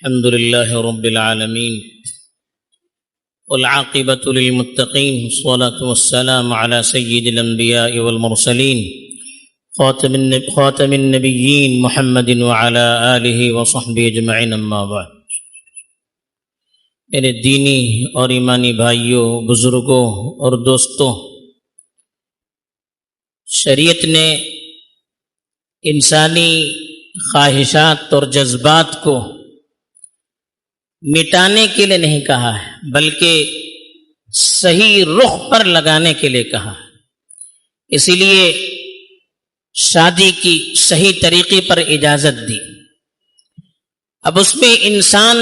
الحمد لله رب العالمين والعاقبة للمتقين والصلاة والسلام على سيد الأنبياء والمرسلين خاتم النبيين محمد وعلى آله وصحبه أجمعين أما بعد۔ میرے دینی اور ایمانی بھائیوں، بزرگوں اور دوستوں، شریعت نے انسانی خواہشات اور جذبات کو مٹانے کے لیے نہیں کہا ہے، بلکہ صحیح رخ پر لگانے کے لیے کہا ہے۔ اسی لیے شادی کی صحیح طریقے پر اجازت دی۔ اب اس میں انسان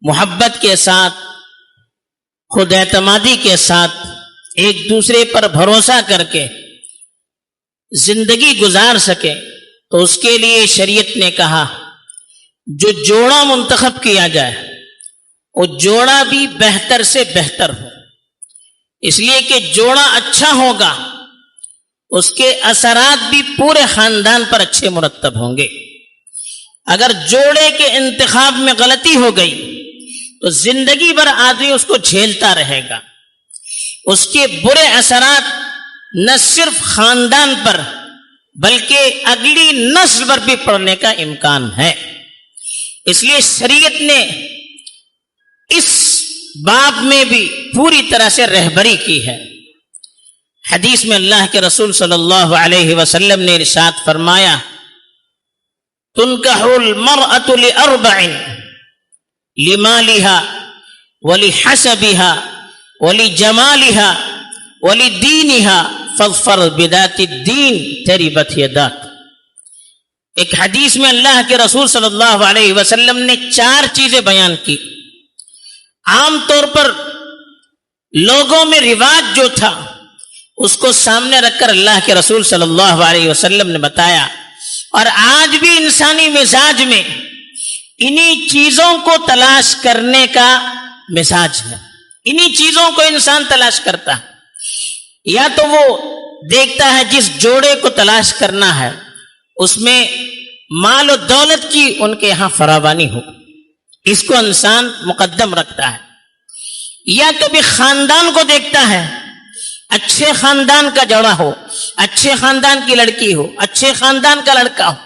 محبت کے ساتھ، خود اعتمادی کے ساتھ، ایک دوسرے پر بھروسہ کر کے زندگی گزار سکے، تو اس کے لیے شریعت نے کہا جو جوڑا منتخب کیا جائے وہ جوڑا بھی بہتر سے بہتر ہو، اس لیے کہ جوڑا اچھا ہوگا اس کے اثرات بھی پورے خاندان پر اچھے مرتب ہوں گے۔ اگر جوڑے کے انتخاب میں غلطی ہو گئی تو زندگی بھر آدمی اس کو جھیلتا رہے گا، اس کے برے اثرات نہ صرف خاندان پر بلکہ اگلی نسل پر بھی پڑنے کا امکان ہے۔ اس لیے شریعت نے اس باب میں بھی پوری طرح سے رہبری کی ہے۔ حدیث میں اللہ کے رسول صلی اللہ علیہ وسلم نے ارشاد فرمایا، تنکح المرأة لأربع، لمالها ولحسبها ولجمالها ولدینها فاظفر بذات الدین تربت یداک۔ ایک حدیث میں اللہ کے رسول صلی اللہ علیہ وسلم نے 4 چیزیں بیان کی۔ عام طور پر لوگوں میں رواج جو تھا اس کو سامنے رکھ کر اللہ کے رسول صلی اللہ علیہ وسلم نے بتایا، اور آج بھی انسانی مزاج میں انہی چیزوں کو تلاش کرنے کا مزاج ہے۔ انہی چیزوں کو انسان تلاش کرتا ہے، یا تو وہ دیکھتا ہے جس جوڑے کو تلاش کرنا ہے اس میں مال و دولت کی ان کے یہاں فراوانی ہو، اس کو انسان مقدم رکھتا ہے، یا کبھی خاندان کو دیکھتا ہے، اچھے خاندان کا جوڑا ہو، اچھے خاندان کی لڑکی ہو، اچھے خاندان کا لڑکا ہو،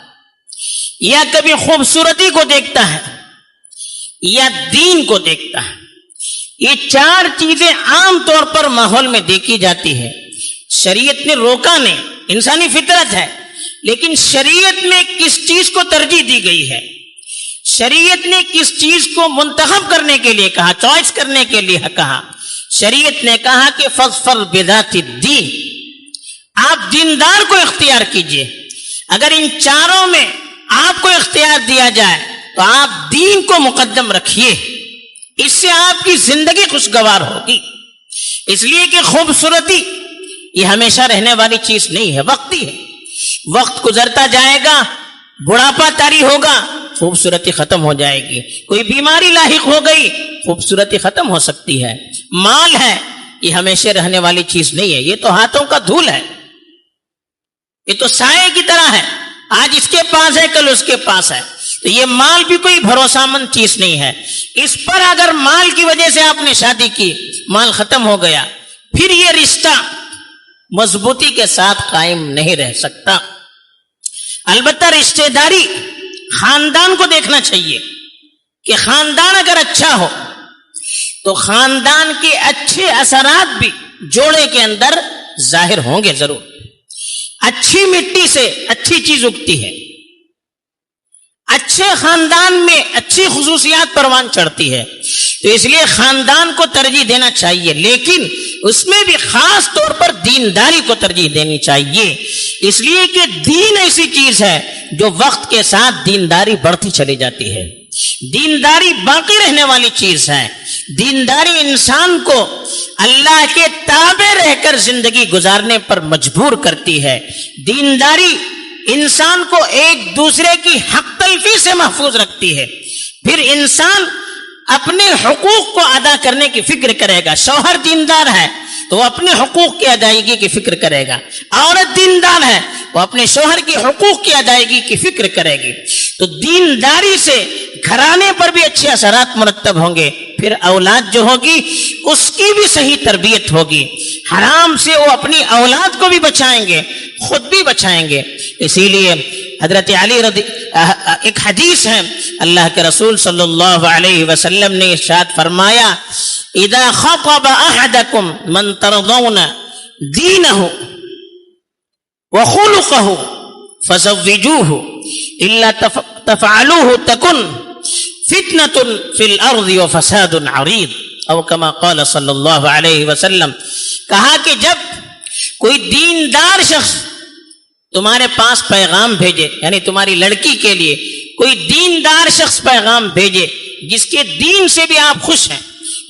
یا کبھی خوبصورتی کو دیکھتا ہے یا دین کو دیکھتا ہے۔ یہ 4 چیزیں عام طور پر ماحول میں دیکھی جاتی ہے۔ شریعت نے روکا نہیں، انسانی فطرت ہے، لیکن شریعت میں کس چیز کو ترجیح دی گئی ہے، شریعت نے کس چیز کو منتخب کرنے کے لیے کہا، چوائس کرنے کے لیے کہا۔ شریعت نے کہا کہ فاظفر بذات الدین، آپ دیندار کو اختیار کیجئے۔ اگر ان 4 میں آپ کو اختیار دیا جائے تو آپ دین کو مقدم رکھیے، اس سے آپ کی زندگی خوشگوار ہوگی۔ اس لیے کہ خوبصورتی یہ ہمیشہ رہنے والی چیز نہیں ہے، وقتی ہے۔ وقت گزرتا جائے گا، بڑھاپا طاری ہوگا، خوبصورتی ختم ہو جائے گی، کوئی بیماری لاحق ہو گئی، خوبصورتی ختم ہو سکتی ہے۔ مال ہے یہ ہمیشہ رہنے والی چیز نہیں ہے، یہ تو ہاتھوں کا دھول ہے، یہ تو سائے کی طرح ہے، آج اس کے پاس ہے کل اس کے پاس ہے۔ تو یہ مال بھی کوئی بھروسہ مند چیز نہیں ہے۔ اس پر اگر مال کی وجہ سے آپ نے شادی کی، مال ختم ہو گیا، پھر یہ رشتہ مضبوطی کے ساتھ قائم نہیں رہ سکتا۔ البتہ رشتہ داری خاندان کو دیکھنا چاہیے کہ خاندان اگر اچھا ہو تو خاندان کے اچھے اثرات بھی جوڑے کے اندر ظاہر ہوں گے ضرور۔ اچھی مٹی سے اچھی چیز اگتی ہے، اچھے خاندان میں اچھی خصوصیات پروان چڑھتی ہے، تو اس لیے خاندان کو ترجیح دینا چاہیے، لیکن اس میں بھی خاص طور پر دینداری کو ترجیح دینی چاہیے، اس لیے کہ دین ایسی چیز ہے جو وقت کے ساتھ دینداری بڑھتی چلی جاتی ہے، دینداری باقی رہنے والی چیز ہے۔ دینداری انسان کو اللہ کے تابع رہ کر زندگی گزارنے پر مجبور کرتی ہے، دینداری انسان کو ایک دوسرے کی حق تلفی سے محفوظ رکھتی ہے۔ پھر انسان اپنے حقوق کو ادا کرنے کی فکر کرے گا۔ شوہر دیندار ہے تو وہ اپنے حقوق کی ادائیگی کی فکر کرے گا. عورت دیندار ہے, وہ اپنے شوہر کے حقوق کی ادائیگی کی فکر کرے گی. تو دینداری سے گھرانے پر بھی اچھے اثرات مرتب ہوں گے. پھر اولاد جو ہوگی اس کی بھی صحیح تربیت ہوگی. حرام سے وہ اپنی اولاد کو بھی بچائیں گے, خود بھی بچائیں گے. اسی لیے حضرت علی ایک حدیث ہے, اللہ کے رسول صلی اللہ علیہ وسلم نے ارشاد فرمایا, اذا خطب احدکم من ترضون دینہ وخلقہ فزوجوہ الا تفعلوہ تکن فتنة فی الارض وفساد عریض, او کما قال صلی اللہ علیہ وسلم. کہا کہ جب کوئی دیندار شخص تمہارے پاس پیغام بھیجے, یعنی تمہاری لڑکی کے لیے کوئی دیندار شخص پیغام بھیجے جس کے دین سے بھی آپ خوش ہیں,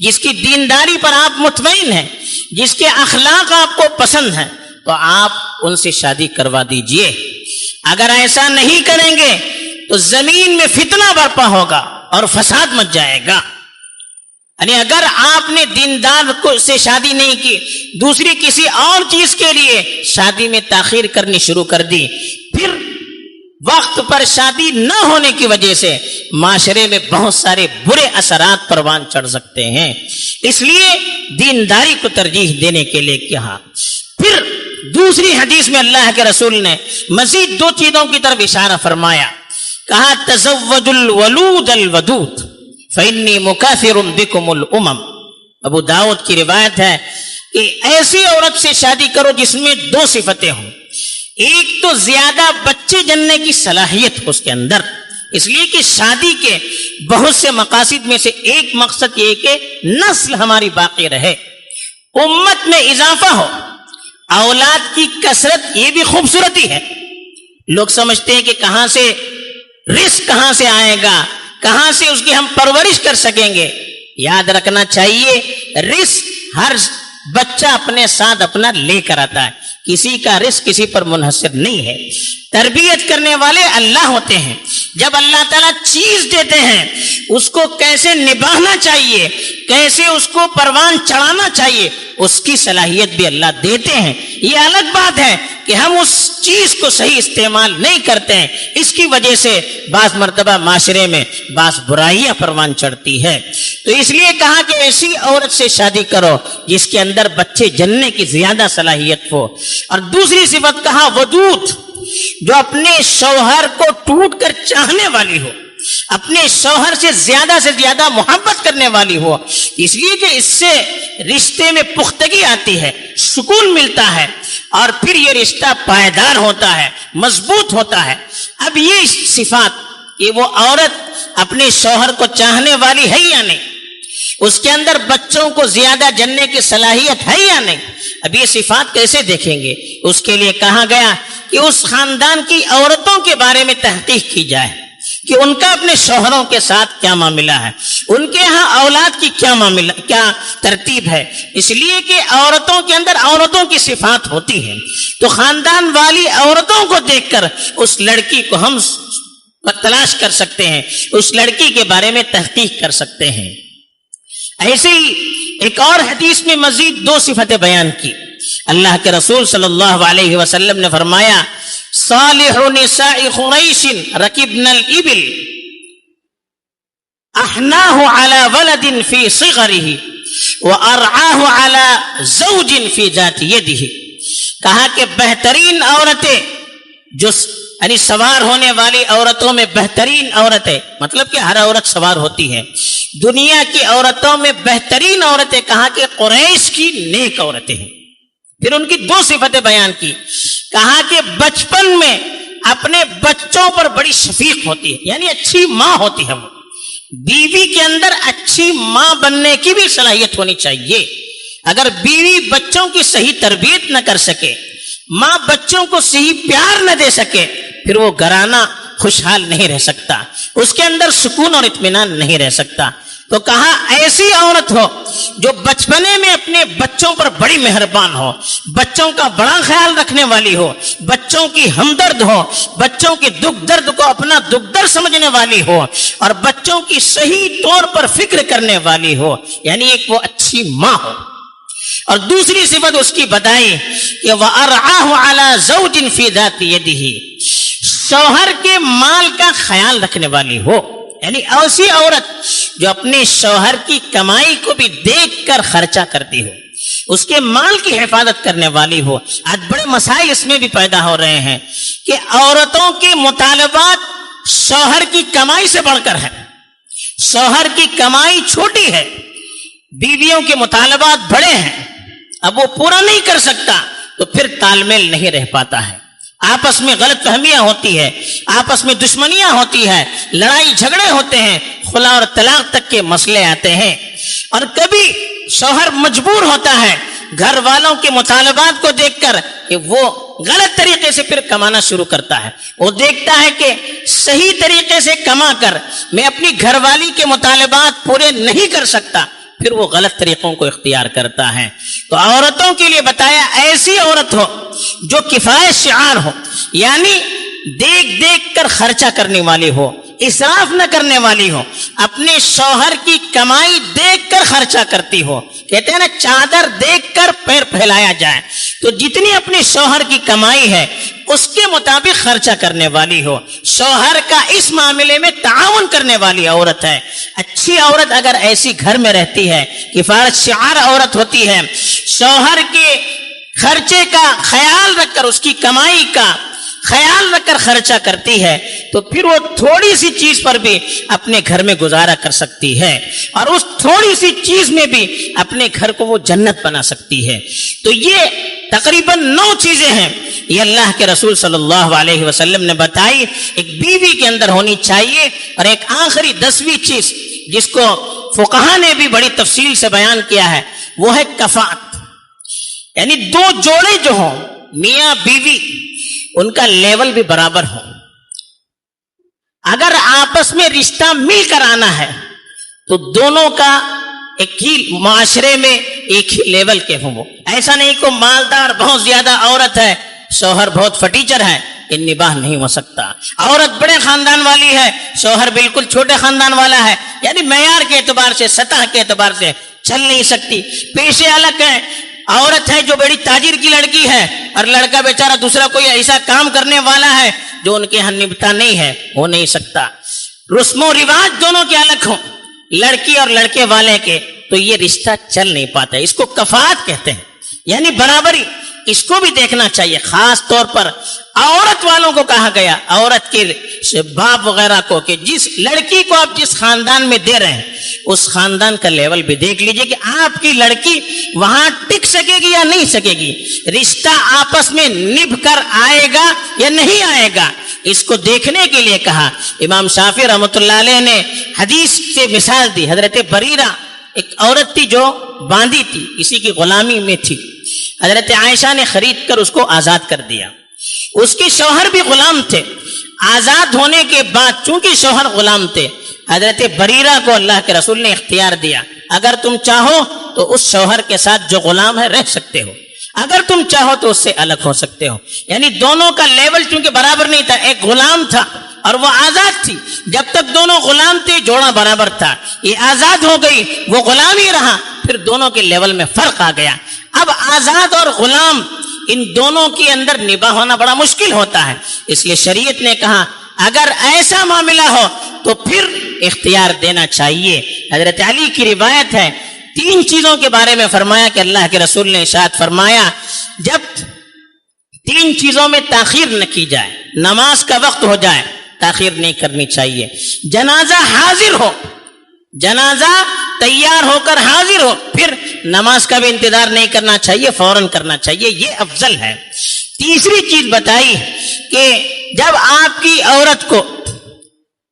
جس کی دینداری پر آپ مطمئن ہیں, جس کے اخلاق آپ کو پسند ہیں, تو آپ ان سے شادی کروا دیجئے. اگر ایسا نہیں کریں گے تو زمین میں فتنہ برپا ہوگا اور فساد مچ جائے گا. یعنی اگر آپ نے دیندار سے شادی نہیں کی, دوسری کسی اور چیز کے لیے شادی میں تاخیر کرنی شروع کر دی, پھر وقت پر شادی نہ ہونے کی وجہ سے معاشرے میں بہت سارے برے اثرات پروان چڑھ سکتے ہیں. اس لیے دینداری کو ترجیح دینے کے لیے کہا. پھر دوسری حدیث میں اللہ کے رسول نے مزید 2 چیزوں کی طرف اشارہ فرمایا. کہا تزوج الولود الودود فإنی مکاثر بکم الامم. ابو داؤد کی روایت ہے کہ ایسی عورت سے شادی کرو جس میں 2 صفتیں ہوں. ایک تو زیادہ بچے جننے کی صلاحیت اس کے اندر, اس لیے کہ شادی کے بہت سے مقاصد میں سے ایک مقصد یہ کہ نسل ہماری باقی رہے, امت میں اضافہ ہو. اولاد کی کثرت یہ بھی خوبصورتی ہے. لوگ سمجھتے ہیں کہ کہاں سے رزق کہاں سے آئے گا, کہاں سے اس کی ہم پرورش کر سکیں گے. یاد رکھنا چاہیے رزق ہر بچہ اپنے ساتھ اپنا لے کر آتا ہے, کسی کا رزق کسی پر منحصر نہیں ہے. تربیت کرنے والے اللہ ہوتے ہیں. جب اللہ تعالیٰ چیز دیتے ہیں اس کو کیسے نبھانا چاہیے, کیسے اس کو پروان چڑھانا چاہیے, اس کی صلاحیت بھی اللہ دیتے ہیں. یہ الگ بات ہے کہ ہم اس چیز کو صحیح استعمال نہیں کرتے ہیں, اس کی وجہ سے بعض مرتبہ معاشرے میں بعض برائیاں پروان چڑھتی ہے. تو اس لیے کہا کہ ایسی عورت سے شادی کرو جس کے اندر بچے جننے کی زیادہ صلاحیت ہو. اور دوسری صفت کہا ودود, جو اپنے شوہر کو ٹوٹ کر چاہنے والی ہو, اپنے شوہر سے زیادہ محبت کرنے والی ہو. اس لیے کہ اس سے رشتے میں پختگی آتی ہے, سکون ملتا ہے, اور پھر یہ رشتہ پائیدار ہوتا ہے, مضبوط ہوتا ہے. اب یہ صفات کہ وہ عورت اپنے شوہر کو چاہنے والی ہے یا نہیں, اس کے اندر بچوں کو زیادہ جننے کی صلاحیت ہے یا نہیں, اب یہ صفات کیسے دیکھیں گے؟ اس کے لیے کہا گیا کہ اس خاندان کی عورتوں کے بارے میں تحقیق کی جائے کہ ان کا اپنے شوہروں کے ساتھ کیا معاملہ ہے, ان کے ہاں اولاد کی کیا ترتیب ہے. اس لیے کہ عورتوں کے اندر عورتوں کی صفات ہوتی ہیں, تو خاندان والی عورتوں کو دیکھ کر اس لڑکی کو ہم تلاش کر سکتے ہیں, اس لڑکی کے بارے میں تحقیق کر سکتے ہیں. ایسے ہی ایک اور حدیث میں مزید 2 صفتیں بیان کی. اللہ کے رسول صلی اللہ علیہ وسلم نے فرمایا صالح نساء قریش رکبن الابل احناہ علی ولد فی صغرہ وارعاہ علی زوج فی ذات یدہ. کہا کہ بہترین عورتیں جو یعنی سوار ہونے والی عورتوں میں بہترین عورتیں, مطلب کہ ہر عورت سوار ہوتی ہے, دنیا کی عورتوں میں بہترین عورتیں کہا کہ قریش کی نیک عورتیں ہیں. پھر ان کی 2 صفتیں بیان کی. کہا کہ بچپن میں اپنے بچوں پر بڑی شفیق ہوتی ہے, یعنی اچھی ماں ہوتی ہے. وہ بیوی کے اندر اچھی ماں بننے کی بھی صلاحیت ہونی چاہیے. اگر بیوی بچوں کی صحیح تربیت نہ کر سکے, ماں بچوں کو صحیح پیار نہ دے سکے, پھر وہ گھرانہ خوشحال نہیں رہ سکتا, اس کے اندر سکون اور اطمینان نہیں رہ سکتا. تو کہا ایسی عورت ہو جو بچپنے میں اپنے بچوں پر بڑی مہربان ہو, بچوں کا بڑا خیال رکھنے والی ہو, بچوں کی ہمدرد ہو, بچوں کے دکھ درد کو اپنا دکھ درد سمجھنے والی ہو, اور بچوں کی صحیح طور پر فکر کرنے والی ہو, یعنی ایک وہ اچھی ماں ہو. اور دوسری صفت اس کی بتائی کہ وَأَرْعَاهُ عَلَى زَوْجٍ فِي ذَاتِ يَدِهِ، شوہر کے مال کا خیال رکھنے والی ہو، یعنی ایسی عورت جو اپنے شوہر کی کمائی کو بھی دیکھ کر خرچہ کرتی ہو، اس کے مال کی حفاظت کرنے والی ہو۔ آج بڑے مسائل اس میں بھی پیدا ہو رہے ہیں کہ عورتوں کے مطالبات شوہر کی کمائی سے بڑھ کر ہے، شوہر کی کمائی چھوٹی ہے، بیویوں کے مطالبات بڑے ہیں، اب وہ پورا نہیں کر سکتا تو پھر تال میل نہیں رہ پاتا ہے، آپس میں غلط فہمیاں ہوتی ہے، آپس میں دشمنیاں ہوتی ہے، لڑائی جھگڑے ہوتے ہیں، خلا اور طلاق تک کے مسئلے آتے ہیں۔ اور کبھی شوہر مجبور ہوتا ہے گھر والوں کے مطالبات کو دیکھ کر کہ وہ غلط طریقے سے پھر کمانا شروع کرتا ہے، وہ دیکھتا ہے کہ صحیح طریقے سے کما کر میں اپنی گھر والی کے مطالبات پورے نہیں کر سکتا، پھر وہ غلط طریقوں کو اختیار کرتا ہے۔ تو عورتوں کے لیے بتایا ایسی عورت ہو جو کفایت شعار ہو، یعنی دیکھ دیکھ کر خرچہ کرنے والی ہو، اسراف نہ کرنے والی ہو، اپنے شوہر کی کمائی دیکھ کر خرچہ کرتی ہو۔ کہتے ہیں نا چادر دیکھ کر پیر پھیلایا جائے، تو جتنی اپنے شوہر کی کمائی ہے اس کے مطابق خرچہ کرنے والی ہو، شوہر کا اس معاملے میں تعاون کرنے والی عورت ہے۔ اچھی عورت اگر ایسی گھر میں رہتی ہے، کفایت شعار عورت ہوتی ہے، شوہر کے خرچے کا خیال رکھ کر، اس کی کمائی کا خیال رکھ کر خرچہ کرتی ہے، تو پھر وہ تھوڑی سی چیز پر بھی اپنے گھر میں گزارا کر سکتی ہے، اور اس تھوڑی سی چیز میں بھی اپنے گھر کو وہ جنت بنا سکتی ہے۔ تو یہ تقریباً 9 چیزیں ہیں یہ اللہ کے رسول صلی اللہ علیہ وسلم نے بتائی ایک بیوی کے اندر ہونی چاہیے۔ اور ایک آخری 10ویں چیز جس کو فقہا نے بھی بڑی تفصیل سے بیان کیا ہے وہ ہے کفاءت، یعنی 2 جوڑے جو ہوں میاں بیوی ان کا لیول بھی برابر ہو۔ اگر آپس میں رشتہ مل کر آنا ہے تو دونوں کا ایک ہی معاشرے میں ایک ہی لیول کے ہوں، ایسا نہیں کہ مالدار بہت زیادہ عورت ہے، شوہر بہت فٹیچر ہے، یہ نباہ نہیں ہو سکتا۔ عورت بڑے خاندان والی ہے، شوہر بالکل چھوٹے خاندان والا ہے، یعنی معیار کے اعتبار سے، سطح کے اعتبار سے چل نہیں سکتی۔ پیشے الگ ہیں، عورت ہے جو بڑی تاجر کی لڑکی ہے اور لڑکا بیچارہ دوسرا کوئی ایسا کام کرنے والا ہے جو ان کے یہاں نبتا نہیں ہے، ہو نہیں سکتا۔ رسم و رواج دونوں کے الگ ہوں، لڑکی اور لڑکے والے کے، تو یہ رشتہ چل نہیں پاتا۔ اس کو کفاءت کہتے ہیں، یعنی برابری۔ اس کو بھی دیکھنا چاہیے، خاص طور پر عورت والوں کو کہا گیا، عورت کے باپ وغیرہ کو، کہ جس لڑکی کو آپ جس خاندان میں دے رہے ہیں اس خاندان کا لیول بھی دیکھ لیجئے کہ آپ کی لڑکی وہاں ٹک سکے گی یا نہیں سکے گی، رشتہ آپس میں نبھ کر آئے گا یا نہیں آئے گا، اس کو دیکھنے کے لیے کہا۔ امام شافعی رحمۃ اللہ علیہ نے حدیث سے مثال دی۔ حضرت بریرہ ایک عورت تھی جو باندھی تھی، کسی کی غلامی میں تھی، حضرت عائشہ نے خرید کر اس کو آزاد کر دیا۔ اس کے شوہر بھی غلام تھے، آزاد ہونے کے بعد چونکہ شوہر غلام تھے، حضرت بریرہ کو اللہ کے رسول نے اختیار دیا، اگر تم چاہو تو اس شوہر کے ساتھ جو غلام ہے رہ سکتے ہو، اگر تم چاہو تو اس سے الگ ہو سکتے ہو۔ یعنی دونوں کا لیول چونکہ برابر نہیں تھا، ایک غلام تھا اور وہ آزاد تھی، جب تک دونوں غلام تھے جوڑا برابر تھا، یہ آزاد ہو گئی وہ غلام ہی رہا، پھر دونوں کے لیول میں فرق آ گیا۔ اب آزاد اور غلام ان دونوں کے اندر نباہ ہونا بڑا مشکل ہوتا ہے، اس لیے شریعت نے کہا اگر ایسا معاملہ ہو تو پھر اختیار دینا چاہیے۔ حضرت علی کی روایت ہے، 3 چیزوں کے بارے میں فرمایا کہ اللہ کے رسول نے ارشاد فرمایا جب 3 چیزوں میں تاخیر نہ کی جائے، نماز کا وقت ہو جائے تاخیر نہیں کرنی چاہیے، جنازہ حاضر ہو، جنازہ تیار ہو کر حاضر ہو، پھر نماز کا بھی انتظار نہیں کرنا چاہیے، فوراً کرنا چاہیے، یہ افضل ہے۔ تیسری چیز بتائی کہ جب آپ کی عورت کو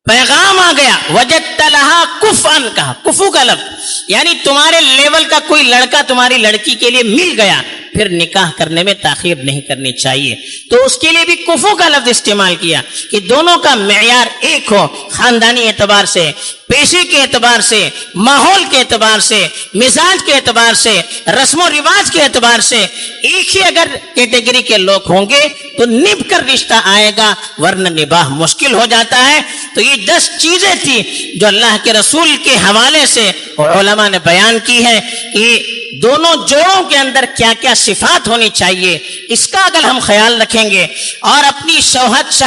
پیغام آ گیا، وجدت لہا کفءن، کہا کفو کا لفظ، یعنی تمہارے لیول کا کوئی لڑکا تمہاری لڑکی کے لیے مل گیا، پھر نکاح کرنے میں تاخیر نہیں کرنی چاہیے۔ تو اس کے لیے بھی کفو کا لفظ استعمال کیا کہ دونوں کا معیار ایک ہو، خاندانی اعتبار سے، پیشے کے اعتبار سے، ماحول کے اعتبار سے، مزاج کے اعتبار سے، رسم و رواج کے اعتبار سے ایک ہی اگر کیٹیگری کے لوگ ہوں گے تو نبھ کر رشتہ آئے گا، ورنہ نباہ مشکل ہو جاتا ہے۔ تو یہ 10 چیزیں تھی جو اللہ کے رسول کے حوالے سے علماء نے بیان کی ہے کہ دونوں جوڑوں کے اندر کیا کیا صفات ہونی چاہیے، اس کا اگر ہم خیال رکھیں گے اور اپنی شہوت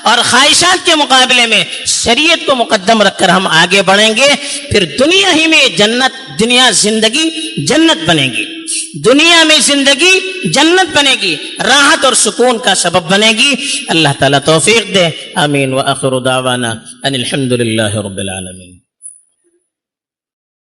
اور خواہشات کے مقابلے میں شریعت کو مقدم رکھ کر ہم آگے بڑھیں گے، پھر دنیا ہی میں زندگی جنت بنے گی، دنیا میں زندگی جنت بنے گی، راحت اور سکون کا سبب بنے گی۔ اللہ تعالیٰ توفیق دے، آمین۔ وآخر دعوانا ان الحمد للہ رب العالمین۔